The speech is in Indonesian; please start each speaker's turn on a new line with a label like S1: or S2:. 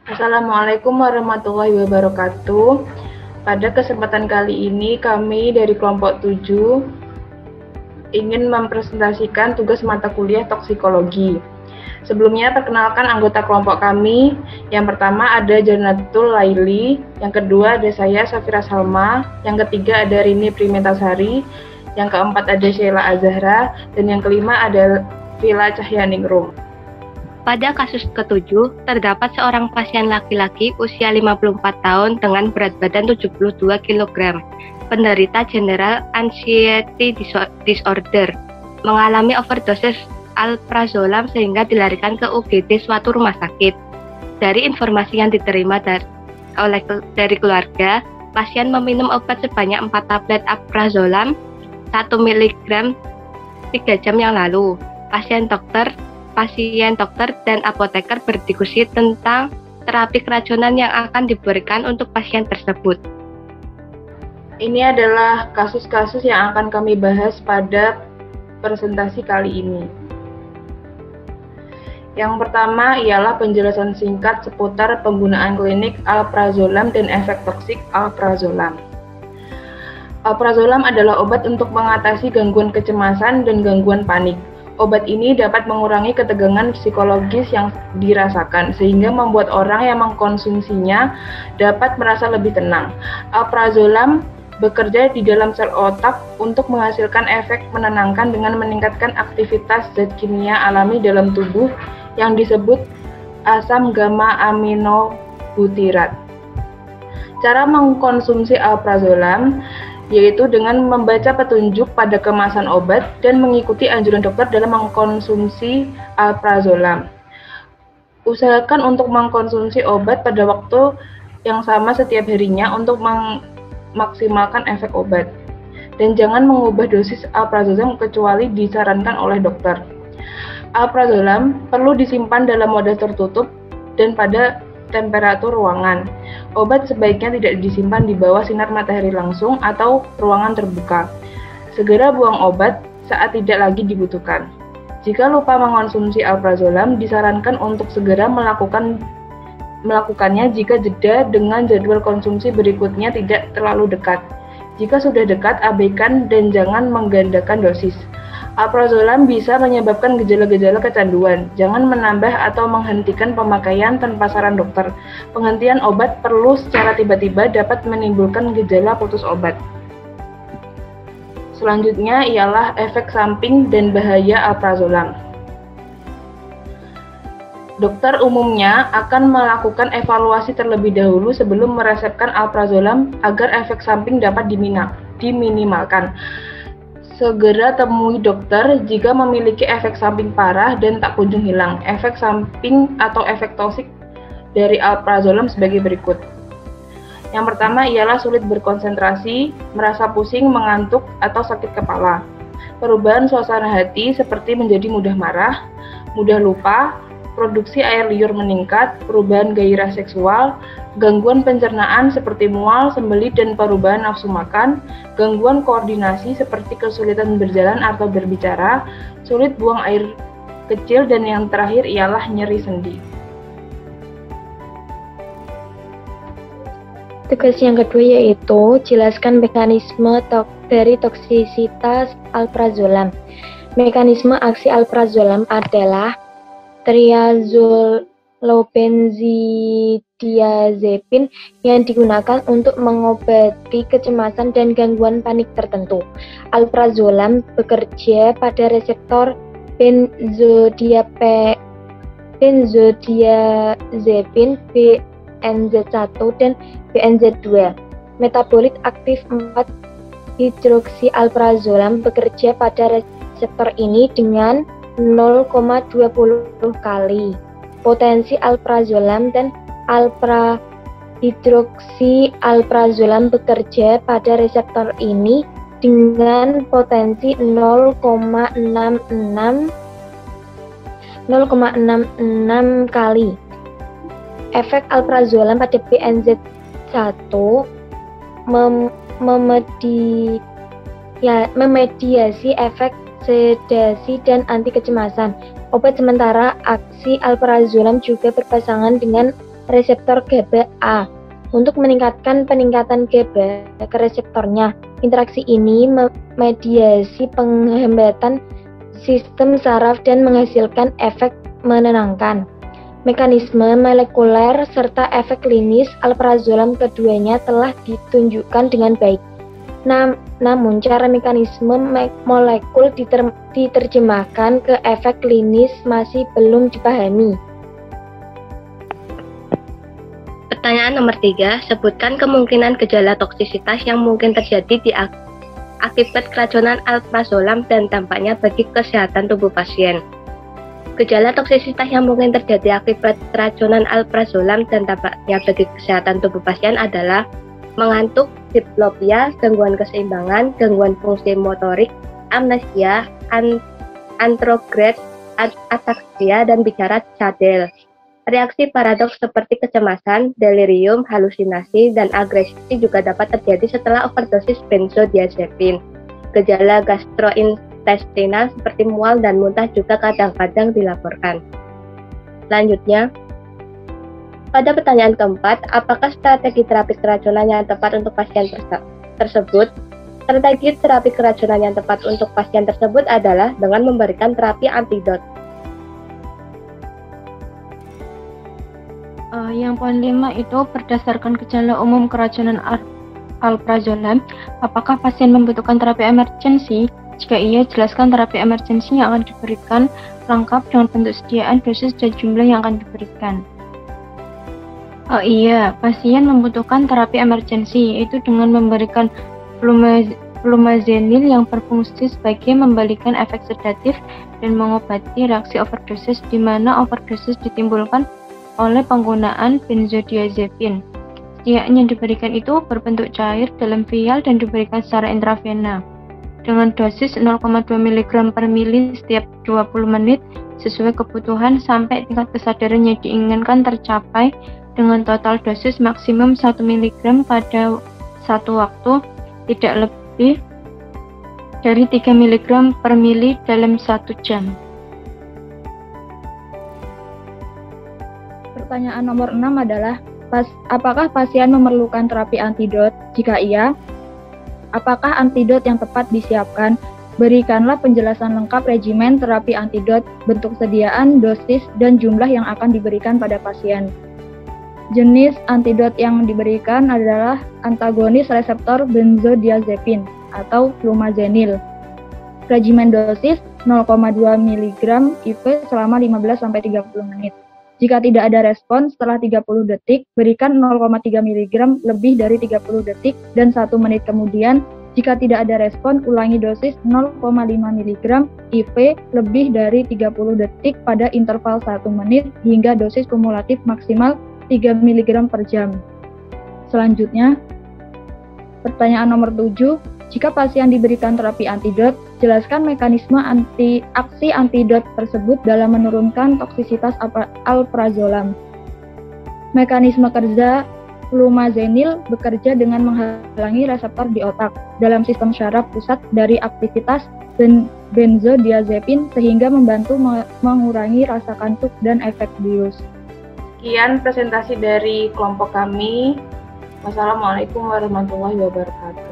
S1: Assalamualaikum warahmatullahi wabarakatuh. Pada kesempatan kali ini kami dari kelompok 7 ingin mempresentasikan tugas mata kuliah toksikologi. Sebelumnya perkenalkan anggota kelompok kami. Yang pertama ada Jannatul Laili, yang kedua ada saya Safira Salma, yang ketiga ada Rini Primetasari, yang keempat ada Sheila Azahra, dan yang kelima ada Vila Cahyaningrum.
S2: Pada kasus ketujuh, terdapat seorang pasien laki-laki usia 54 tahun dengan berat badan 72 kg, penderita general anxiety disorder, mengalami overdosis alprazolam sehingga dilarikan ke UGD suatu rumah sakit. Dari informasi yang diterima dari keluarga, pasien meminum obat sebanyak 4 tablet alprazolam 1 mg 3 jam yang lalu. Pasien dokter dan apoteker berdiskusi tentang terapi keracunan yang akan diberikan untuk pasien tersebut.
S1: Ini adalah kasus-kasus yang akan kami bahas pada presentasi kali ini. Yang pertama ialah penjelasan singkat seputar penggunaan klinik alprazolam dan efek toksik alprazolam. Alprazolam adalah obat untuk mengatasi gangguan kecemasan dan gangguan panik. Obat ini dapat mengurangi ketegangan psikologis yang dirasakan, sehingga membuat orang yang mengkonsumsinya dapat merasa lebih tenang. Alprazolam bekerja di dalam sel otak untuk menghasilkan efek menenangkan dengan meningkatkan aktivitas zat kimia alami dalam tubuh yang disebut asam gamma aminobutirat. Cara mengkonsumsi alprazolam yaitu dengan membaca petunjuk pada kemasan obat dan mengikuti anjuran dokter dalam mengkonsumsi alprazolam. Usahakan untuk mengkonsumsi obat pada waktu yang sama setiap harinya untuk memaksimalkan efek obat. Dan jangan mengubah dosis alprazolam kecuali disarankan oleh dokter. Alprazolam perlu disimpan dalam wadah tertutup dan pada temperatur ruangan. Obat sebaiknya tidak disimpan di bawah sinar matahari langsung atau ruangan terbuka. Segera buang obat saat tidak lagi dibutuhkan. Jika lupa mengonsumsi alprazolam, disarankan untuk segera melakukannya jika jeda dengan jadwal konsumsi berikutnya tidak terlalu dekat. Jika sudah dekat, abaikan dan jangan menggandakan dosis. Alprazolam bisa menyebabkan gejala-gejala kecanduan. Jangan menambah atau menghentikan pemakaian tanpa saran dokter. Penghentian obat perlu secara tiba-tiba dapat menimbulkan gejala putus obat. Selanjutnya ialah efek samping dan bahaya alprazolam. Dokter umumnya akan melakukan evaluasi terlebih dahulu sebelum meresepkan alprazolam agar efek samping dapat diminimalkan. Segera temui dokter jika memiliki efek samping parah dan tak kunjung hilang. Efek samping atau efek toksik dari alprazolam sebagai berikut. Yang pertama ialah sulit berkonsentrasi, merasa pusing, mengantuk, atau sakit kepala. Perubahan suasana hati seperti menjadi mudah marah, mudah lupa, produksi air liur meningkat, perubahan gairah seksual, gangguan pencernaan seperti mual, sembelit, dan perubahan nafsu makan, gangguan koordinasi seperti kesulitan berjalan atau berbicara, sulit buang air kecil, dan yang terakhir ialah nyeri sendi.
S3: Tugas yang kedua yaitu jelaskan mekanisme dari toksisitas alprazolam. Mekanisme aksi alprazolam adalah triazolobenzodiazepin yang digunakan untuk mengobati kecemasan dan gangguan panik tertentu. Alprazolam bekerja pada reseptor benzodiazepin BNZ1 dan BNZ2. Metabolit aktif 4-hidroksialprazolam bekerja pada reseptor ini dengan 0,20 kali potensi alprazolam, dan alpra-hidroksialprazolam bekerja pada reseptor ini dengan potensi 0,66 kali. Efek alprazolam pada BNZ1 memediasi efek sedasi dan anti kecemasan. Obat sementara aksi alprazolam juga berpasangan dengan reseptor GABA-A. Untuk meningkatkan peningkatan GABA ke reseptornya, interaksi ini mediasi penghambatan sistem saraf dan menghasilkan efek menenangkan. Mekanisme molekuler serta efek klinis alprazolam keduanya telah ditunjukkan dengan baik. Namun cara mekanisme molekul diterjemahkan ke efek klinis masih belum dipahami.
S2: Pertanyaan nomor 3, sebutkan kemungkinan gejala toksisitas yang mungkin terjadi akibat keracunan alprazolam dan dampaknya bagi kesehatan tubuh pasien. Gejala toksisitas yang mungkin terjadi akibat keracunan alprazolam dan dampaknya bagi kesehatan tubuh pasien adalah mengantuk, diplopia, gangguan keseimbangan, gangguan fungsi motorik, amnesia, antrograde, ataksia, dan bicara cadel. Reaksi paradoks seperti kecemasan, delirium, halusinasi, dan agresi juga dapat terjadi setelah overdosis benzodiazepin. Gejala gastrointestinal seperti mual dan muntah juga kadang-kadang dilaporkan. Selanjutnya, pada pertanyaan keempat, apakah strategi terapi keracunan yang tepat untuk pasien tersebut? Strategi terapi keracunan yang tepat untuk pasien tersebut adalah dengan memberikan terapi antidot.
S4: Yang poin 5 itu berdasarkan gejala umum keracunan alprazolam, apakah pasien membutuhkan terapi emergensi? Jika iya, jelaskan terapi emergensi yang akan diberikan lengkap dengan bentuk sediaan, dosis, dan jumlah yang akan diberikan. Oh iya, pasien membutuhkan terapi emergensi, yaitu dengan memberikan flumazenil yang berfungsi sebagai membalikan efek sedatif dan mengobati reaksi overdosis, di mana overdosis ditimbulkan oleh penggunaan benzodiazepin. Sediaan yang diberikan itu berbentuk cair dalam vial dan diberikan secara intravena dengan dosis 0,2 mg per mili setiap 20 menit sesuai kebutuhan sampai tingkat kesadaran yang diinginkan tercapai dengan total dosis maksimum 1 mg pada satu waktu, tidak lebih dari 3 mg per mili dalam 1 jam.
S1: Pertanyaan nomor 6 adalah, apakah pasien memerlukan terapi antidot? Jika iya, apakah antidot yang tepat disiapkan? Berikanlah penjelasan lengkap regimen terapi antidot, bentuk sediaan, dosis, dan jumlah yang akan diberikan pada pasien. Jenis antidot yang diberikan adalah antagonis reseptor benzodiazepin atau flumazenil. Regimen dosis 0,2 mg IV selama 15-30 menit. Jika tidak ada respon setelah 30 detik, berikan 0,3 mg lebih dari 30 detik dan 1 menit kemudian. Jika tidak ada respon, ulangi dosis 0,5 mg IV lebih dari 30 detik pada interval 1 menit hingga dosis kumulatif maksimal 3 mg per jam. Selanjutnya, pertanyaan nomor 7. Jika pasien diberikan terapi antidot, jelaskan mekanisme aksi antidot tersebut dalam menurunkan toksisitas alprazolam. Mekanisme kerja flumazenil bekerja dengan menghalangi reseptor di otak dalam sistem syaraf pusat dari aktivitas benzodiazepin sehingga membantu mengurangi rasa kantuk dan efek bius. Sekian presentasi dari kelompok kami. Wassalamualaikum warahmatullahi wabarakatuh.